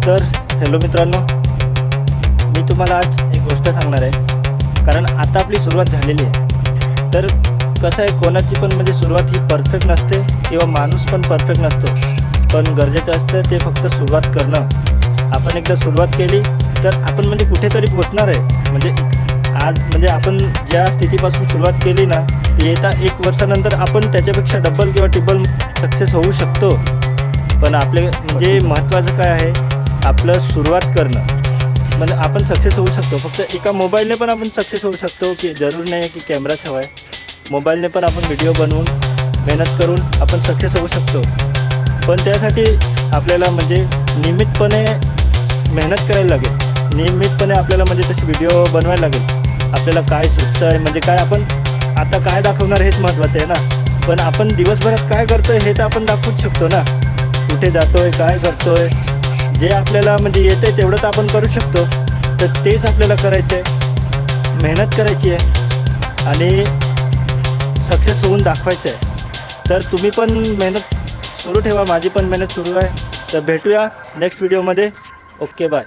तर हॅलो मित्रांनो, मी तुम्हाला आज एक गोष्ट सांगणार आहे. कारण आता आपली सुरुवात झालेली आहे. तर कसं आहे, कोणाची पण म्हणजे सुरुवात ही परफेक्ट नसते किंवा माणूस पण परफेक्ट नसतो. पण गरजेचं असतं ते फक्त सुरुवात करणं. आपण एकदा सुरुवात केली तर आपण म्हणजे कुठेतरी पोचणार आहे. म्हणजे आज म्हणजे आपण ज्या स्थितीपासून सुरुवात केली ना, ती येता 1 वर्षानंतर आपण त्याच्यापेक्षा डबल किंवा ट्रिपल सक्सेस होऊ शकतो. पण आपले म्हणजे महत्त्वाचं काय आहे, आपलं सुरुवात करणं. म्हणजे आपण सक्सेस होऊ शकतो. फक्त एका मोबाईलने पण आपण सक्सेस होऊ शकतो, की जरूर नाही आहे की कॅमेराच हवा आहे. मोबाईलने पण आपण व्हिडिओ बनवून मेहनत करून आपण सक्सेस होऊ शकतो. पण त्यासाठी आपल्याला म्हणजे नियमितपणे मेहनत करायला लागेल. नियमितपणे आपल्याला म्हणजे तसे व्हिडिओ बनवायला लागेल. आपल्याला काय सुचतं आहे, म्हणजे काय आपण आता काय दाखवणार हेच महत्त्वाचं आहे ना. पण आपण दिवसभरात काय करतो आहे हे तर आपण दाखवूच शकतो ना. कुठे जातो आहे, काय करतो आहे, जे आपल्याला म्हणजे येतं आहे तेवढं तर आपण करू शकतो. तर तेच आपल्याला करायचं आहे, मेहनत करायची आहे आणि सक्सेस होऊन दाखवायचं आहे. तर तुम्ही पण मेहनत सुरू ठेवा, माझी पण मेहनत सुरू आहे. तर भेटूया नेक्स्ट व्हिडिओमध्ये. Okay, bye.